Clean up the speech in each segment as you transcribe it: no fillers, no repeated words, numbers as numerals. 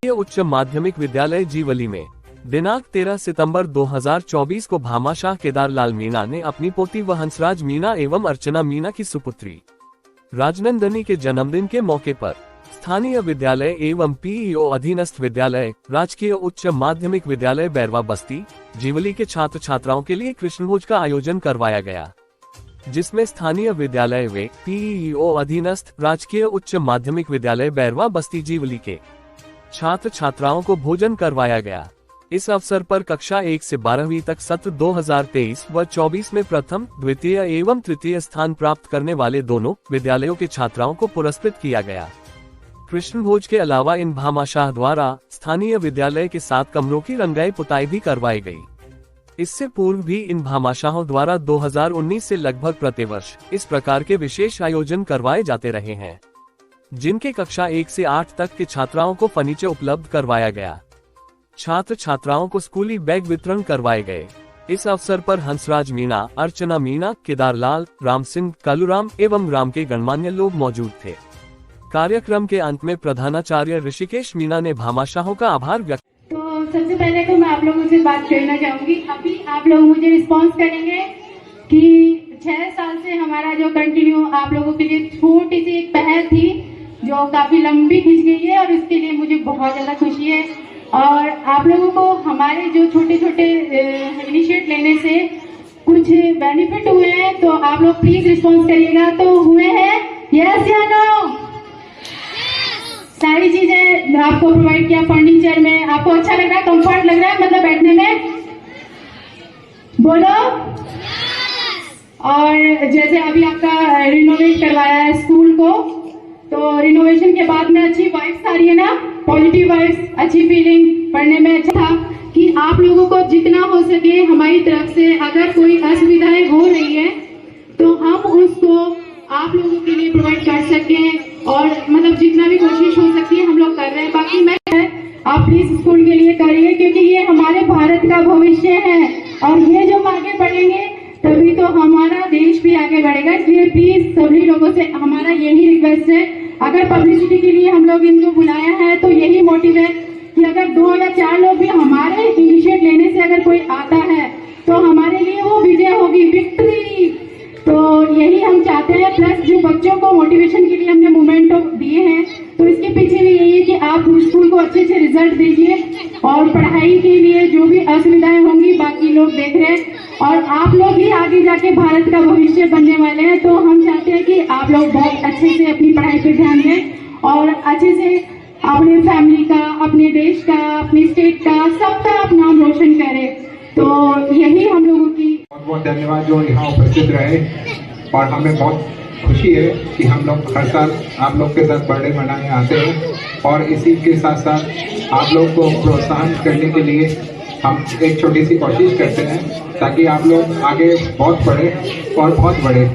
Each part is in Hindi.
उच्च माध्यमिक विद्यालय जीवली में दिनांक 13 सितंबर 2024 को भामाशाह केदारलाल मीणा ने अपनी पोती व हंसराज मीणा एवं अर्चना मीणा की सुपुत्री राजनंदनी के जन्मदिन के मौके पर स्थानीय विद्यालय एवं पीईओ अधीनस्थ विद्यालय राजकीय उच्च माध्यमिक विद्यालय बैरवा बस्ती जीवली के छात्र छात्राओं के लिए कृष्णभोज का आयोजन करवाया गया, जिसमें स्थानीय विद्यालय व पीईओ अधीनस्थ राजकीय उच्च माध्यमिक विद्यालय बैरवा बस्ती जीवली के छात्र छात्राओं को भोजन करवाया गया। इस अवसर पर कक्षा 1 से 12वीं तक सत्र 2023 व 24 में प्रथम, द्वितीय एवं तृतीय स्थान प्राप्त करने वाले दोनों विद्यालयों के छात्राओं को पुरस्कृत किया गया। कृष्णभोज के अलावा इन भामाशाह द्वारा स्थानीय विद्यालय के 7 कमरों की रंगाई पुताई भी करवाई गई। इससे पूर्व भी इन भामाशाहों द्वारा 2019 से लगभग प्रतिवर्ष इस प्रकार के विशेष आयोजन करवाए जाते रहे हैं, जिनके कक्षा 1 से 8 तक के छात्राओं को फर्नीचर उपलब्ध करवाया गया। छात्र छात्राओं को स्कूली बैग वितरण करवाए गए। इस अवसर पर हंसराज मीणा, अर्चना मीणा, केदारलाल, राम सिंह, कालूराम एवं राम के गणमान्य लोग मौजूद थे। कार्यक्रम के अंत में प्रधानाचार्य ऋषिकेश मीणा ने भामाशाहों का आभार व्यक्त। तो सबसे पहले तो मैं आप लोगों से बात करना चाहूंगी। अभी आप लोग मुझे रिस्पॉन्स करेंगे कि 6 साल से हमारा जो कंटिन्यू आप लोगों के लिए छोटी सी एक पहल थी जो काफी लंबी खिंच गई है, और इसके लिए मुझे बहुत ज्यादा खुशी है। और आप लोगों को हमारे जो छोटे छोटे इनिशिएट लेने से कुछ बेनिफिट हुए हैं, तो आप लोग प्लीज रिस्पॉन्स करिएगा। तो हुए हैं यस या नो? सारी चीजें आपको प्रोवाइड किया फर्नीचर में, आपको अच्छा लग रहा है, कंफर्ट लग रहा है मतलब बैठने में? बोलो। और जैसे अभी आपका रिनोवेट करवाया है स्कूल को, तो रिनोवेशन के बाद में अच्छी वाइब्स आ रही है ना, पॉजिटिव वाइब्स, अच्छी फीलिंग, पढ़ने में अच्छा था कि आप लोगों को जितना हो सके हमारी तरफ से अगर कोई असुविधाएं हो रही है तो हम उसको आप लोगों के लिए प्रोवाइड कर सकें, और मतलब जितना भी कोशिश हो सकती है हम लोग कर रहे हैं। बाकी मैं आप प्लीज स्कूल के लिए करिए, क्योंकि ये हमारे भारत का भविष्य है, और ये जो आगे बढ़ेंगे तभी तो हमारा देश भी आगे बढ़ेगा। इसलिए प्लीज सभी लोगों से हमारा यही रिक्वेस्ट है, अगर पब्लिसिटी के लिए हम लोग इनको बुलाया है तो यही मोटिव है कि अगर 2 या 4 लोग भी हमारे इनिशिएट लेने से अगर कोई आता है तो हमारे लिए वो विजय होगी, विक्ट्री। तो यही हम चाहते हैं। प्लस जो बच्चों को मोटिवेशन के लिए हमने मोमेंटो दिए हैं, तो इसके पीछे भी यही है कि आप स्कूल को अच्छे से रिजल्ट दीजिए, और पढ़ाई के लिए जो भी असुविधाएं होंगी बाकी लोग देख रहे हैं, और आप लोग ही आगे जाके भारत का भविष्य बनने वाले हैं। तो हम चाहते हैं कि आप लोग बहुत अच्छे से अपनी पढ़ाई पे ध्यान दें और अच्छे से अपने फैमिली का, अपने देश का, अपने स्टेट का, सबका आप नाम रोशन करें। तो यही हम लोगों की बहुत बहुत धन्यवाद जो यहाँ उपस्थित रहे, और हमें बहुत खुशी है कि हम लोग हर साल आप लोग के साथ बर्थडे मनाने आते हैं, और इसी के साथ साथ आप लोग को प्रोत्साहन करने के लिए हम एक छोटी सी कोशिश करते हैं ताकि आप लोग आगे बहुत बढ़े और बहुत बढ़े।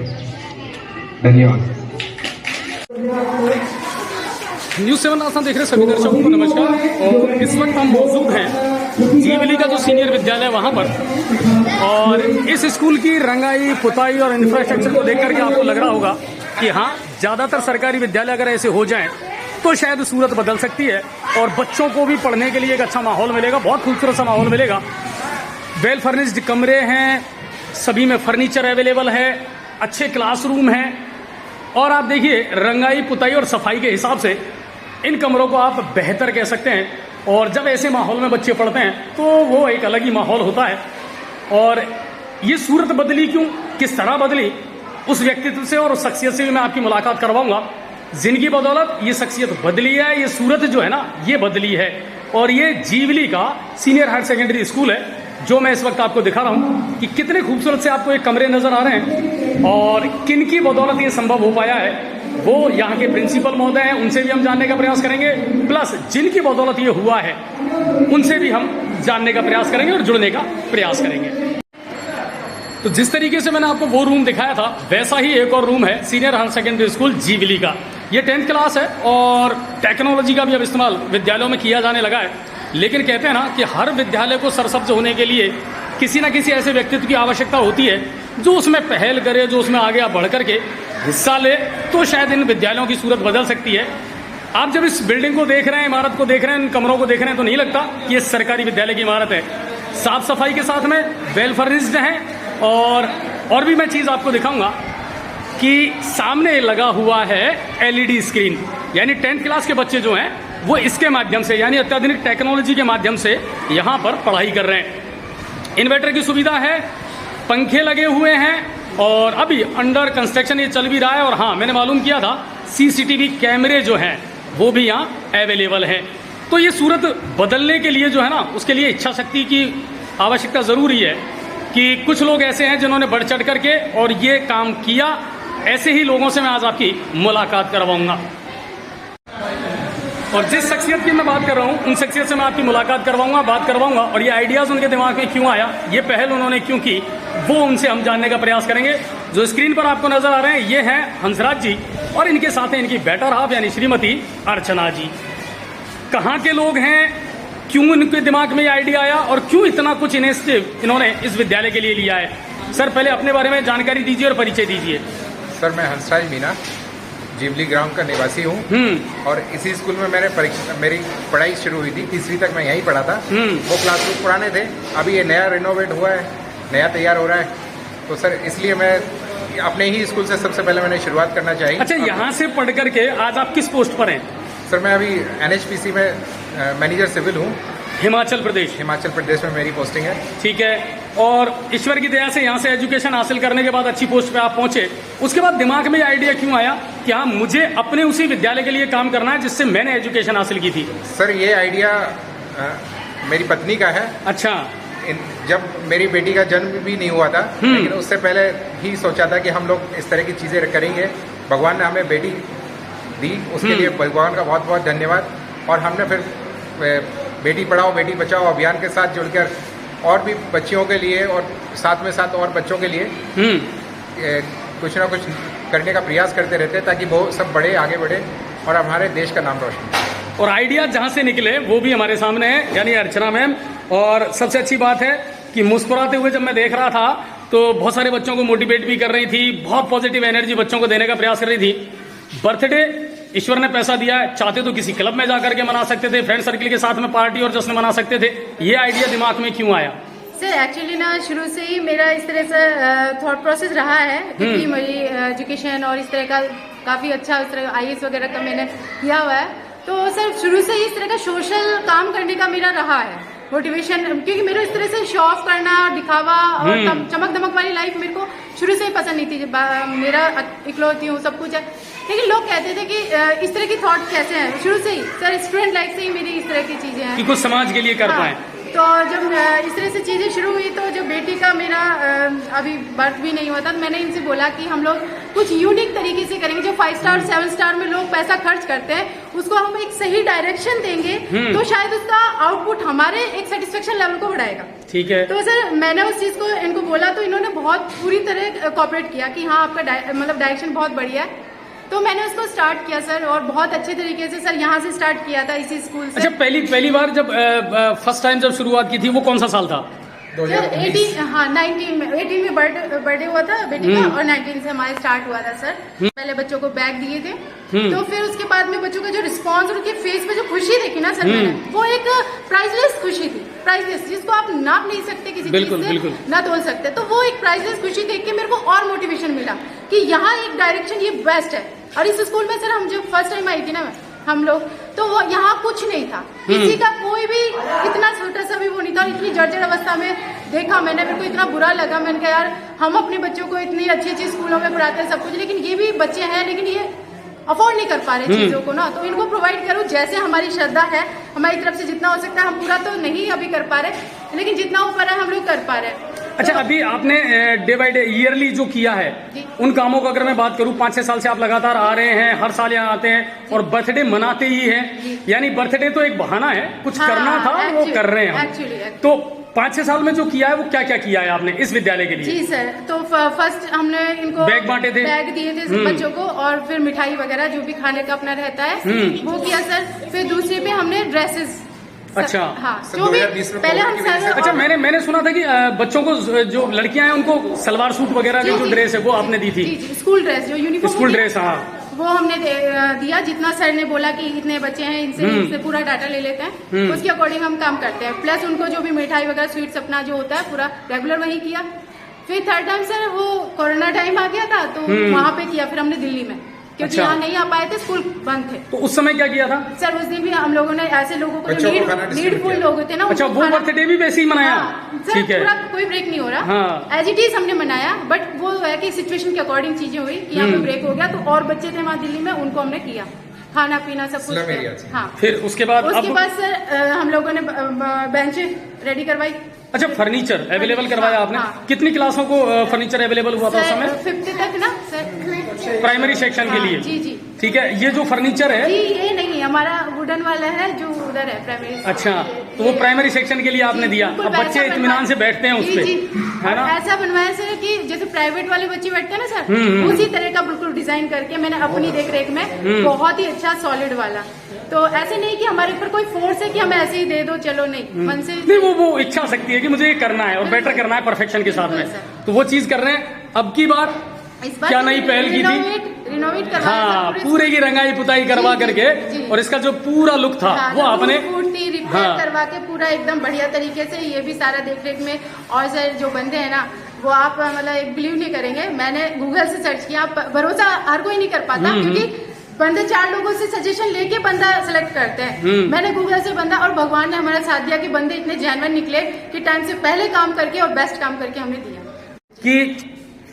धन्यवाद। न्यूज़ 7 आसान देख रहे सभी दर्शकों को नमस्कार। और इस वक्त हम मौजूद हैं जीवली का जो सीनियर विद्यालय वहां पर, और इस स्कूल की रंगाई पुताई और इंफ्रास्ट्रक्चर को देख करके आपको लग रहा होगा कि हाँ, ज्यादातर सरकारी विद्यालय अगर ऐसे हो जाएं तो शायद सूरत बदल सकती है, और बच्चों को भी पढ़ने के लिए एक अच्छा माहौल मिलेगा, बहुत खूबसूरत सा माहौल मिलेगा। वेल फर्निश्ड कमरे हैं, सभी में फर्नीचर अवेलेबल है, अच्छे क्लासरूम हैं, और आप देखिए रंगाई पुताई और सफाई के हिसाब से इन कमरों को आप बेहतर कह सकते हैं। और जब ऐसे माहौल में बच्चे पढ़ते हैं तो वो एक अलग ही माहौल होता है। और ये सूरत बदली क्यों, किस तरह बदली, उस व्यक्तित्व से और उस शख्सियत से भी मैं आपकी मुलाकात करवाऊंगा जिनकी बदौलत ये शख्सियत बदली है, ये सूरत जो है ना ये बदली है। और ये जीवली का सीनियर हायर सेकेंडरी स्कूल है जो मैं इस वक्त आपको दिखा रहा हूँ कि कितने खूबसूरत से आपको एक कमरे नजर आ रहे हैं, और किन की बदौलत ये संभव हो पाया है वो यहाँ के प्रिंसिपल महोदय हैं, उनसे भी हम जानने का प्रयास करेंगे। प्लस जिनकी बदौलत ये हुआ है उनसे भी हम जानने का प्रयास करेंगे और जुड़ने का प्रयास करेंगे। तो जिस तरीके से मैंने आपको वो रूम दिखाया था वैसा ही एक और रूम है सीनियर हायर सेकेंडरी स्कूल जीवली का। ये 10th क्लास है, और टेक्नोलॉजी का भी अब इस्तेमाल विद्यालयों में किया जाने लगा है। लेकिन कहते हैं ना कि हर विद्यालय को सरसब्ज होने के लिए किसी न किसी ऐसे व्यक्तित्व की आवश्यकता होती है जो उसमें पहल करे, जो उसमें आगे बढ़ करके हिस्सा ले, तो शायद इन विद्यालयों की सूरत बदल सकती है। आप जब इस बिल्डिंग को देख रहे हैं, इमारत को देख रहे हैं, इन कमरों को देख रहे हैं, तो नहीं लगता कि ये सरकारी विद्यालय की इमारत है। साफ सफाई के साथ में वेल फर्निश्ड है। और भी मैं चीज आपको दिखाऊंगा कि सामने लगा हुआ है एलईडी स्क्रीन, यानी 10th क्लास के बच्चे जो हैं वो इसके माध्यम से, यानी अत्याधुनिक टेक्नोलॉजी के माध्यम से यहाँ पर पढ़ाई कर रहे हैं। इन्वर्टर की सुविधा है, पंखे लगे हुए हैं और अभी अंडर कंस्ट्रक्शन ये चल भी रहा है। और हाँ, मैंने मालूम किया था सीसीटीवी कैमरे जो हैं वो भी यहाँ अवेलेबल हैं। तो ये सूरत बदलने के लिए जो है ना, उसके लिए इच्छा शक्ति की आवश्यकता ज़रूरी है कि कुछ लोग ऐसे हैं जिन्होंने बढ़ चढ़ करके और ये काम किया। ऐसे ही लोगों से मैं आज आपकी मुलाकात करवाऊंगा और जिस शख्सियत की मैं बात कर रहा हूँ उन शख्सियत से मैं आपकी मुलाकात करवाऊंगा, बात करवाऊंगा। और ये आइडियाज़ उनके दिमाग में क्यों आया, ये पहल उन्होंने क्यों की, वो उनसे हम जानने का प्रयास करेंगे। जो स्क्रीन पर आपको नजर आ रहे हैं ये हैं हंसराज जी और इनके साथ हैं इनकी बेटर हाफ यानी श्रीमती अर्चना जी। कहाँ के लोग हैं, क्यों इनके दिमाग में ये आइडिया आया और क्यों इतना कुछ इनिशिएटिव इन्होंने इस विद्यालय के लिए लिया है। सर, पहले अपने बारे में जानकारी दीजिए और परिचय दीजिए। सर, मैं हंसराज मीना जीवली ग्राम का निवासी हूँ और इसी स्कूल में मेरी पढ़ाई शुरू हुई थी। 3वीं तक मैं यहीं पढ़ा था। वो क्लासरूम पुराने थे, अभी ये नया रिनोवेट हुआ है, नया तैयार हो रहा है। तो सर इसलिए मैं अपने ही स्कूल से सबसे पहले मैंने शुरुआत करना चाहिए। अच्छा, यहाँ से पढ़ करके आज आप किस पोस्ट पर हैं? सर, मैं अभी NHPC में मैनेजर सिविल हूँ। हिमाचल प्रदेश में मेरी पोस्टिंग है। ठीक है। और ईश्वर की दया से यहाँ से एजुकेशन हासिल करने के बाद अच्छी पोस्ट पे आप पहुंचे, उसके बाद दिमाग में ये आइडिया क्यों आया कि हाँ मुझे अपने उसी विद्यालय के लिए काम करना है जिससे मैंने एजुकेशन हासिल की थी? सर, ये आइडिया मेरी पत्नी का है। अच्छा। जब मेरी बेटी का जन्म भी नहीं हुआ था, लेकिन उससे पहले ही सोचा था कि हम लोग इस तरह की चीज़ें करेंगे। भगवान ने हमें बेटी दी, उसके लिए भगवान का बहुत बहुत धन्यवाद। और हमने फिर बेटी पढ़ाओ बेटी बचाओ अभियान के साथ जुड़कर और भी बच्चियों के लिए और साथ और बच्चों के लिए कुछ ना कुछ करने का प्रयास करते रहते हैं ताकि वो सब बड़े आगे बढ़े और हमारे देश का नाम रोशन करें। और आइडिया जहाँ से निकले वो भी हमारे सामने है, यानी अर्चना मैम। और सबसे अच्छी बात है कि मुस्कुराते हुए जब मैं देख रहा था तो बहुत सारे बच्चों को मोटिवेट भी कर रही थी, बहुत पॉजिटिव एनर्जी बच्चों को देने का प्रयास कर रही थी। बर्थडे ईश्वर ने पैसा दिया है, चाहते तो किसी क्लब में जाकर के मना सकते थे, फ्रेंड सर्कल के साथ में पार्टी और जश्न मना सकते थे। ये आइडिया दिमाग में क्यों आया? सर, एक्चुअली ना शुरू से ही मेरा इस तरह से थॉट प्रोसेस रहा है क्योंकि मेरी एजुकेशन और इस तरह का काफ़ी अच्छा इस तरह IAS वगैरह का मैंने किया हुआ है। तो सर शुरू से ही इस तरह का सोशल काम करने का मेरा रहा है मोटिवेशन, क्योंकि मेरे इस तरह से शो ऑफ करना, दिखावा और चमक दमक वाली लाइफ मेरे को शुरू से ही पसंद नहीं थी। मेरा इकलौती हूँ, सब कुछ है, लेकिन लोग कहते थे कि इस तरह की थॉट कैसे हैं। शुरू से ही सर स्टूडेंट लाइफ से ही मेरी इस तरह की चीजें हैं कि कुछ समाज के लिए कर पाए। तो जब इस तरह से चीजें शुरू हुई तो जब बेटी का मेरा अभी बर्थ भी नहीं हुआ था तो मैंने इनसे बोला कि हम लोग कुछ यूनिक तरीके से करेंगे। जो 5 स्टार 7 स्टार में लोग पैसा खर्च करते हैं उसको हम एक सही डायरेक्शन देंगे तो शायद उसका आउटपुट हमारे एक सेटिस्फेक्शन लेवल को बढ़ाएगा। ठीक है। तो सर मैंने उस चीज को इनको बोला तो इन्होंने बहुत पूरी तरह कोऑपरेट किया कि हाँ आपका मतलब डायरेक्शन बहुत बढ़िया है। तो मैंने उसको स्टार्ट किया सर और बहुत अच्छे तरीके से सर यहाँ से स्टार्ट किया था इसी स्कूल से। अच्छा, पहली बार जब फर्स्ट टाइम जब शुरुआत की थी वो कौन सा साल था? 18 में बर्थडे हुआ था बेटी का और 19 से हमारे स्टार्ट हुआ था सर। पहले बच्चों को बैग दिए थे तो फिर उसके बाद में बच्चों का जो रिस्पांस और उनके फेस पे जो खुशी देखी ना सर मैंने, वो एक प्राइसलेस खुशी थी, प्राइसलेस, जिसको आप नाप नहीं सकते किसी चीज से, ना तोल सकते। तो वो एक प्राइसलेस खुशी देख के मेरे को और मोटिवेशन मिला कि यहाँ एक डायरेक्शन ये बेस्ट है। और इस स्कूल में सर हम जब फर्स्ट टाइम आई थी ना हम लोग, तो वो यहाँ कुछ नहीं था, किसी का कोई भी इतना छोटा सा भी वो नहीं था। इतनी जर्जर अवस्था में देखा मैंने, मेरे को इतना बुरा लगा। मैंने कहा यार हम अपने बच्चों को इतनी अच्छी अच्छी स्कूलों में पढ़ाते हैं सब कुछ, लेकिन ये भी बच्चे हैं लेकिन ये अफोर्ड नहीं कर पा रहे चीजों को ना, तो इनको प्रोवाइड करूँ जैसे हमारी श्रद्धा है, हमारी तरफ से जितना हो सकता है। हम पूरा तो नहीं अभी कर पा रहे लेकिन जितना ऊपर है हम लोग कर पा रहे हैं। अच्छा, अभी आपने डे बाय डे ईयरली जो किया है उन कामों को अगर मैं बात करूं, 5-6 साल से आप लगातार आ रहे हैं, हर साल यहाँ आते हैं और बर्थडे मनाते ही हैं। यानी बर्थडे तो एक बहाना है, कुछ करना था वो कर रहे हैं। तो 5-6 साल में जो किया है वो क्या क्या किया है आपने इस विद्यालय के लिए? जी सर, तो फर्स्ट हमने इनको बैग बांटे थे, बैग दिए थे बच्चों को और फिर मिठाई वगैरह जो भी खाने का अपना रहता है वो किया सर। फिर दूसरे पे हमने ड्रेसेस। अच्छा हाँ, जो भी पहले हम सर। अच्छा, मैंने सुना था कि बच्चों को जो लड़कियां हैं उनको सलवार सूट वगैरह की जो ड्रेस है वो आपने दी थी। जी, स्कूल ड्रेस जो यूनिफॉर्म स्कूल ड्रेस, हाँ वो हमने दिया, जितना सर ने बोला कि इतने बच्चे हैं इनसे पूरा डाटा ले लेते हैं, उसके अकॉर्डिंग हम काम करते हैं। प्लस उनको जो भी मिठाई वगैरह स्वीट्स अपना जो होता है पूरा रेगुलर वही किया। फिर थर्ड टाइम सर वो कोरोना टाइम आ गया था तो वहाँ पे किया, फिर हमने दिल्ली में, क्योंकि यहाँ नहीं आ पाए थे, स्कूल बंद थे। तो उस समय क्या किया था सर? उस दिन भी हम लोगों ने ऐसे लोगों को जो नीडफुल लोग होते हैं ना, अच्छा वो बर्थडे भी वैसे ही मनाया? सर पूरा कोई ब्रेक नहीं हो रहा, एज इट इज हमने मनाया, बट वो है कि सिचुएशन के अकॉर्डिंग चीजें हुई कि यहाँ पे ब्रेक हो गया, तो और बच्चे थे वहाँ दिल्ली में, उनको हमने किया, खाना पीना सब कुछ किया। हाँ, फिर उसके बाद सर हम लोगों ने बेंच रेडी करवाई। अच्छा, फर्नीचर अवेलेबल करवाया आपने? कितनी क्लासों को फर्नीचर अवेलेबल हुआ था उस समय? 50 तक ना सर, प्राइमरी सेक्शन के लिए। जी जी ठीक है। ये जो फर्नीचर है जी, ये नहीं हमारा वुडन वाला है जो उधर है प्राइमरी। अच्छा, तो वो प्राइमरी सेक्शन के लिए आपने दिया। अब बच्चे इत्मीनान से बैठते हैं उस पे, है ना? ऐसा बनवाया सर कि जैसे प्राइवेट वाले बच्चे बैठते हैं ना सर, उसी तरह का बिल्कुल डिजाइन करके मैंने अपनी देख रेख में, बहुत ही अच्छा सॉलिड वाला। तो ऐसे नहीं कि हमारे ऊपर कोई फोर्स है कि हम ऐसे ही दे दो, चलो नहीं, मन से नहीं, वो इच्छा शक्ति है कि मुझे ये करना है और बेटर करना है परफेक्शन के साथ में, तो वो चीज कर रहे हैं। अब की बार इस बार क्या नई पहल की थी? रिनोवेट करवा, हाँ, पूरे की रंगाई पुताई करवा करके, और इसका जो पूरा लुक था वो आपने रिपेयर करवा के पूरा एकदम बढ़िया तरीके से, ये भी सारा देख रेख में। और सर जो बंदे हैं ना, वो आप मतलब बिलीव नहीं करेंगे, मैंने गूगल से सर्च किया, भरोसा हर कोई नहीं कर पाता, क्योंकि बंदे 4 लोगों से सजेशन लेके बंदा सेलेक्ट करते हैं। मैंने गूगल से बंदा, और भगवान ने हमारा साथ दिया कि बंदे इतने जेन्युइन निकले कि टाइम से पहले काम करके और बेस्ट काम करके हमने दिया। कि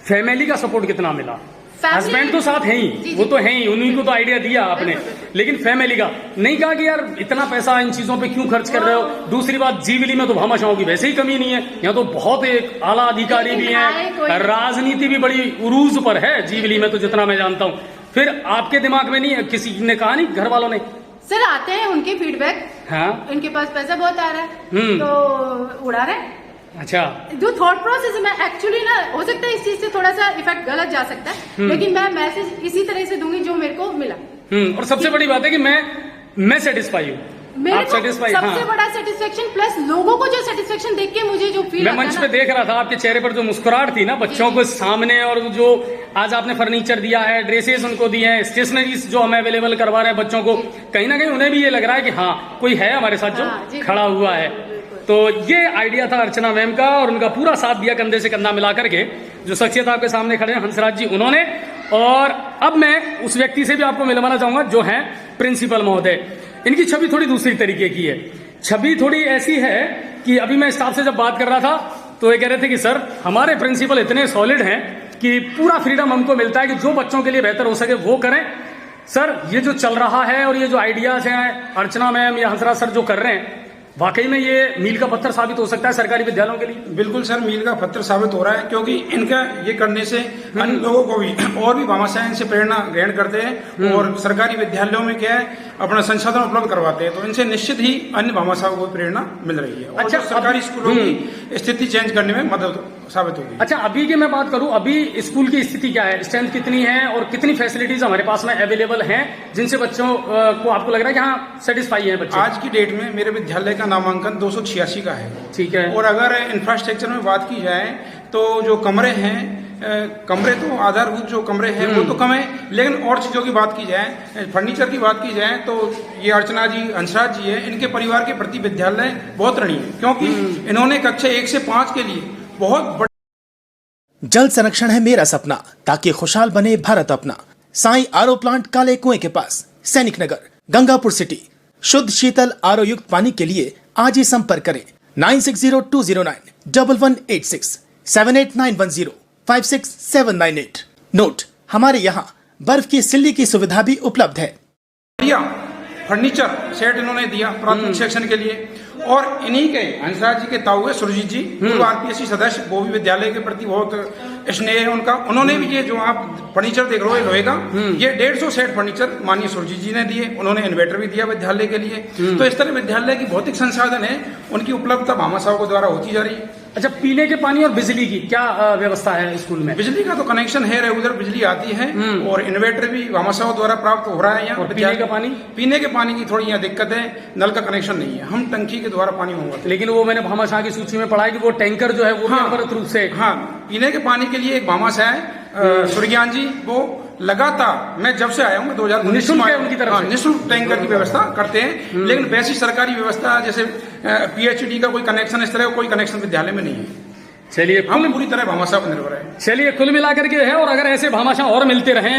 फैमिली का सपोर्ट कितना मिला? हस्बैंड तो साथ है ही, वो तो है ही, उन्हीं को तो आइडिया दिया आपने, लेकिन फैमिली का नहीं कहा कि यार इतना पैसा इन चीजों पे क्यों खर्च कर रहे हो? दूसरी बात, जीवली में तो भामाशाहों की वैसे ही कमी नहीं है, यहाँ तो बहुत एक आला अधिकारी भी हैं, राजनीति भी बड़ी उरूज पर है जीवली में, तो जितना मैं जानता हूँ। फिर आपके दिमाग में नहीं, किसी ने कहा नहीं, घर वालों ने? सर आते हैं उनके फीडबैक, हाँ, इनके पास पैसा बहुत आ रहा है तो उड़ा रहे हैं। अच्छा, जो थॉट प्रोसेस में एक्चुअली ना, हो सकता है इस चीज से थोड़ा सा इफेक्ट गलत जा सकता है, लेकिन मैं मैसेज इसी तरह से दूंगी जो मेरे को मिला। और सबसे बड़ी बात है कि मैं सेटिस्फाई हूँ, आप सेटिस्फाई? सबसे बड़ा सेटिस्फेक्शन, प्लस लोगों को जो सेटिस्फेक्शन देख के मुझे जो फील, मैं मंच पे देख रहा था आपके चेहरे पर जो मुस्कुराहट थी ना बच्चों को सामने, और जो आज आपने फर्नीचर दिया है, ड्रेसेस उनको दिए हैं, स्टेशनरीज जो हमें अवेलेबल करवा रहे हैं बच्चों को, कहीं ना कहीं उन्हें भी ये लग रहा है कि हाँ कोई है हमारे साथ जो खड़ा हुआ है। तो ये आइडिया था अर्चना मैम का, और उनका पूरा साथ दिया कंधे से कंधा मिला करके जो शख्सियत आपके सामने खड़े हैं हंसराज जी, उन्होंने। और अब मैं उस व्यक्ति से भी आपको मिलवाना चाहूंगा जो है प्रिंसिपल महोदय। इनकी छवि थोड़ी दूसरी तरीके की है, छवि थोड़ी ऐसी है कि अभी मैं स्टाफ से जब बात कर रहा था तो ये कह रहे थे कि सर हमारे प्रिंसिपल इतने सॉलिड हैं कि पूरा फ्रीडम हमको मिलता है कि जो बच्चों के लिए बेहतर हो सके वो करें। सर ये जो चल रहा है और ये जो आइडियाज हैं अर्चना मैम या हंसराज सर जो कर रहे हैं, वाकई में ये मील का पत्थर साबित हो सकता है सरकारी विद्यालयों के लिए? बिल्कुल सर, मील का पत्थर साबित हो रहा है, क्योंकि इनका ये करने से अन्य लोगों को भी और भी भामाशाह इनसे प्रेरणा ग्रहण करते हैं और सरकारी विद्यालयों में क्या है अपना संसाधन उपलब्ध करवाते हैं, तो इनसे निश्चित ही अन्य भामाशाहों को प्रेरणा मिल रही है। अच्छा, सरकारी स्कूलों की स्थिति चेंज करने में मदद साबित होगी। अच्छा, अभी की मैं बात करूं, अभी स्कूल की स्थिति क्या है? स्ट्रेंथ कितनी है और कितनी फैसिलिटीज हमारे पास में अवेलेबल हैं जिनसे बच्चों को आपको लग रहा है कि हाँ सेटिस्फाई है बच्चे? आज की डेट में मेरे विद्यालय का नामांकन 286 का है। ठीक है। और अगर इंफ्रास्ट्रक्चर में बात की जाए तो जो कमरे हैं, कमरे तो आधारभूत जो कमरे हैं वो तो कम है, लेकिन और चीजों की बात की जाए, फर्नीचर की बात की जाए तो ये अर्चना जी, हंसराज जी है, इनके परिवार के प्रति विद्यालय बहुत ऋणी है, क्योंकि इन्होंने कक्षा 1 से 5 के लिए बहुत जल संरक्षण है मेरा सपना, ताकि खुशहाल बने भारत अपना। साई आरओ प्लांट काले कुएं के पास, सैनिक नगर, गंगापुर सिटी। शुद्ध शीतल आरओ युक्त पानी के लिए आज ही संपर्क करें 9602091186 7891056798। नोट, हमारे यहाँ बर्फ की सिल्ली की सुविधा भी उपलब्ध है। फर्नीचर सेट इन्होंने दिया प्राथमिक सेक्शन के लिए, और इन्हीं के हंसराज जी के ताऊ है सुरजीत जी, पूर्व आरपीएससी सदस्य, वो भी विद्यालय के प्रति बहुत स्नेह है उनका। उन्होंने भी ये जो आप फर्नीचर देख रहे हो लोहे का, ये 150 सेट फर्नीचर माननीय सुरजीत जी ने दिए। उन्होंने इन्वर्टर भी दिया विद्यालय के लिए। तो इस तरह विद्यालय की भौतिक संसाधन है, उनकी उपलब्धता भामाशाहों के द्वारा होती जा रही है। अच्छा, पीने के पानी और बिजली की क्या व्यवस्था है स्कूल में? बिजली का तो कनेक्शन है, रेगुलर बिजली आती है, और इन्वर्टर भी भामाशाहों द्वारा प्राप्त हो रहा है यहाँ। पीने का पानी? पीने के पानी की थोड़ी यहाँ दिक्कत है, नल का कनेक्शन नहीं है, हम टंकी के द्वारा पानी मंगवाते। लेकिन वो मैंने भामाशाह की सूची में पढ़ा है कि वो टैंकर जो है वो अनवरत रूप से, हाँ, पीने के पानी के लिए एक भामाशाह है सुरज्ञान जी, वो लगातार, मैं जब से आया हूँ 2019 निःशुल्क है उनकी तरफ से? निःशुल्क टैंकर की व्यवस्था करते हैं, लेकिन वैसी सरकारी व्यवस्था जैसे PhD का कोई कनेक्शन, इस तरह का कोई कनेक्शन विद्यालय में नहीं है। चलिए हम पूरी तरह भामाशाह पर निर्भर है। चलिए कुल मिलाकर के है, और अगर ऐसे भामाशाह और मिलते रहे,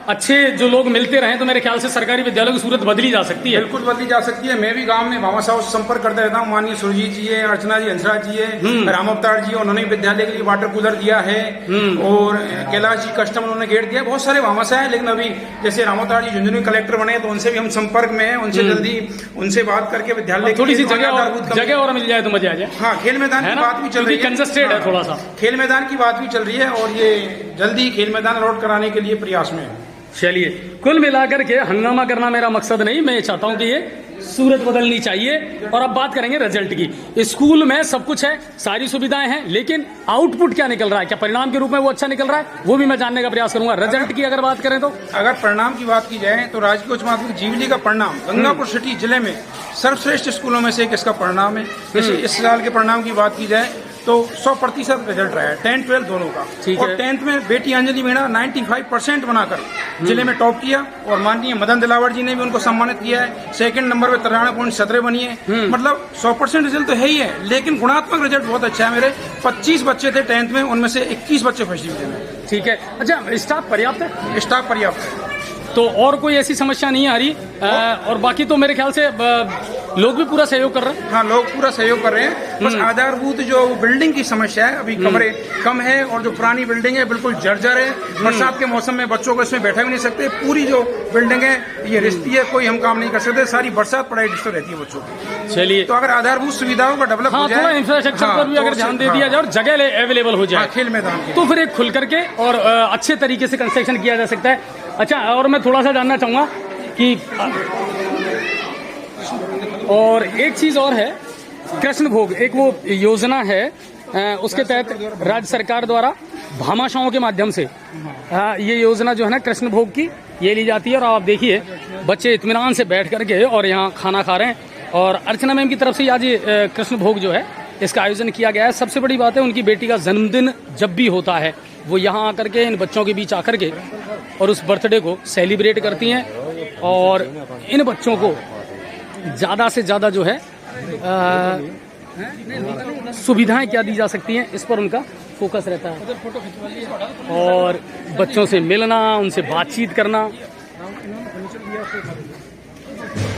अच्छे जो लोग मिलते रहे, तो मेरे ख्याल से सरकारी विद्यालयों की सूरत बदली जा सकती है। बिल्कुल बदली जा सकती है। मैं भी गांव में भामाशाह से संपर्क करते रहता हूँ। माननीय सुरजीत जी है, अर्चना जी, हंसराज जी है, राम अवतार जी, उन्होंने विद्यालय के लिए वाटर कूलर दिया है, और कैलाश जी कस्टम उन्होंने गेट दिया। बहुत सारे भामाशाह है, लेकिन अभी जैसे राम अवतार जी झुंझुनू कलेक्टर बने, तो उनसे भी हम संपर्क में है, उनसे जल्दी उनसे बात करके विद्यालय थोड़ी सी जगह और मिल जाए तो मजा आ जाए। हाँ, खेल मैदान की बात भी चल रही है, कंजस्टेड है थोड़ा सा, खेल मैदान की बात भी चल रही है, और ये जल्दी खेल मैदान अलॉट कराने के लिए प्रयास में है। चलिए कुल मिलाकर के हंगामा करना मेरा मकसद नहीं, मैं चाहता हूं कि ये सूरत बदलनी चाहिए। और अब बात करेंगे रिजल्ट की। स्कूल में सब कुछ है, सारी सुविधाएं हैं, लेकिन आउटपुट क्या निकल रहा है, क्या परिणाम के रूप में वो अच्छा निकल रहा है, वो भी मैं जानने का प्रयास करूंगा। रिजल्ट की अगर बात करें तो अगर परिणाम की बात की जाए तो राजकीय उच्च माध्यमिक जीवली का परिणाम गंगापुर सिटी जिले में सर्वश्रेष्ठ स्कूलों में से एक इसका परिणाम है। जैसे इस साल के परिणाम की बात की जाए तो 100% रिजल्ट रहा है 10, 12 दोनों का। और 10th में बेटी अंजलि मीणा 95% बनाकर जिले में टॉप किया, और माननीय मदन दिलावर जी ने भी उनको सम्मानित किया है। सेकंड नंबर पे 93.17 बनी है। मतलब 100% रिजल्ट तो है ही है, लेकिन गुणात्मक रिजल्ट बहुत अच्छा है। मेरे 25 बच्चे थे 10th में, उनमें से 21 बच्चे फर्स्ट डिवीजन में। ठीक है। अच्छा, स्टाफ पर्याप्त है? स्टाफ पर्याप्त है, तो और कोई ऐसी समस्या नहीं आ रही। और बाकी तो मेरे ख्याल से लोग भी पूरा सहयोग कर रहे हैं। हाँ, लोग पूरा सहयोग कर रहे हैं। बस आधारभूत जो बिल्डिंग की समस्या है, अभी कमरे कम है, और जो पुरानी बिल्डिंग है बिल्कुल जर्जर है। बरसात के मौसम में बच्चों को इसमें बैठा भी नहीं सकते। पूरी जो बिल्डिंग है ये रिश्ती है, कोई हम काम नहीं कर सकते। सारी बरसात पढ़ाई डिस्टर्ब रहती है बच्चों की। चलिए, तो अगर आधारभूत सुविधाओं का डेवलप हो जाए, थोड़ा इंफ्रास्ट्रक्चर पर भी अगर ध्यान दे दिया जाए और जगह अवेलेबल हो जाए खेल मैदान, तो फिर एक खुल करके और अच्छे तरीके से कंस्ट्रक्शन किया जा सकता है। अच्छा, और मैं थोड़ा सा जानना चाहूंगा कि और एक चीज और है, कृष्ण भोग एक वो योजना है, उसके तहत राज्य सरकार द्वारा भामाशाहों के माध्यम से ये योजना जो है ना कृष्ण भोग की, ये ली जाती है। और आप देखिए बच्चे इत्मीनान से बैठ करके और यहाँ खाना खा रहे हैं। और अर्चना मैम की तरफ से आज ये कृष्ण भोग जो है इसका आयोजन किया गया है। सबसे बड़ी बात है, उनकी बेटी का जन्मदिन जब भी होता है वो यहाँ आकर के इन बच्चों के बीच आकर के और उस बर्थडे को सेलिब्रेट करती हैं। और इन बच्चों को ज़्यादा से ज़्यादा जो है सुविधाएं क्या दी जा सकती हैं, इस पर उनका फोकस रहता है। और बच्चों से मिलना, उनसे बातचीत करना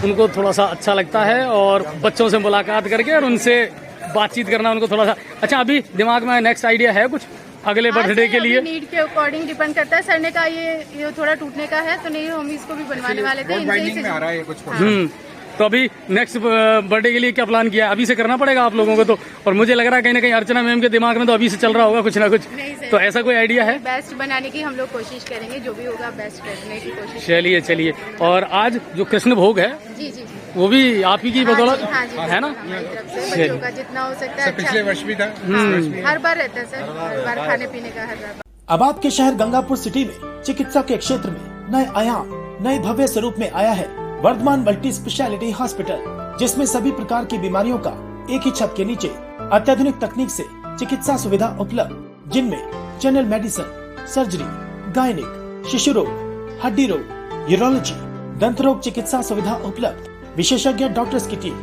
उनको थोड़ा सा अच्छा लगता है, और बच्चों से मुलाकात करके और उनसे बातचीत करना उनको थोड़ा सा अच्छा। अभी दिमाग में नेक्स्ट आइडिया है कुछ अगले बर्थडे के लिए? नीड के अकॉर्डिंग डिपेंड करता है। सर ने कहा ये थोड़ा टूटने का है, तो नहीं हम इसको भी बनवाने वाले थे। में आ रहा है कुछ। तो अभी नेक्स्ट बर्थडे के लिए क्या प्लान किया है? अभी से करना पड़ेगा आप लोगों को तो। और मुझे लग रहा है कहीं ना कहीं अर्चना मैम के दिमाग में तो अभी से चल रहा होगा कुछ ना कुछ। तो ऐसा कोई आइडिया है? बेस्ट बनाने की हम लोग कोशिश करेंगे, जो भी होगा बेस्ट करने की कोशिश। चलिए चलिए। और आज जो कृष्ण भोग है जी जी वो भी आप ही की बदौलत है ना? बच्चों का जितना हो सकता है। पिछले वर्ष भी था, हर बार रहता है सर, हर बार खाने पीने का हर बार। अब आपके शहर गंगापुर सिटी में चिकित्सा के क्षेत्र में नए आयाम, नए भव्य स्वरूप में आया है वर्धमान मल्टी स्पेशलिटी हॉस्पिटल, जिसमें सभी प्रकार की बीमारियों का एक ही छत के नीचे अत्याधुनिक तकनीक से चिकित्सा सुविधा उपलब्ध, जिनमें जनरल मेडिसिन, सर्जरी, गायनिक, शिशु रोग, हड्डी रोग, यूरोलॉजी, दंत रोग चिकित्सा सुविधा उपलब्ध, विशेषज्ञ डॉक्टर्स की टीम,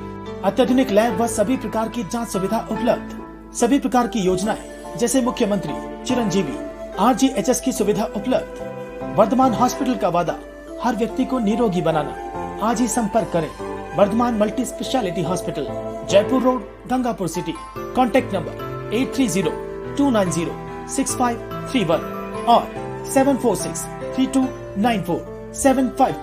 अत्याधुनिक लैब व सभी प्रकार की जांच सुविधा उपलब्ध, सभी प्रकार की योजनाएं जैसे मुख्यमंत्री चिरंजीवी RGHS की सुविधा उपलब्ध। वर्धमान हॉस्पिटल का वादा हर व्यक्ति को निरोगी बनाना। आज ही संपर्क करें Vardhman multi speciality hospital, Jaipur road, Gangapur city. Contact number 8302906531 और 746329475।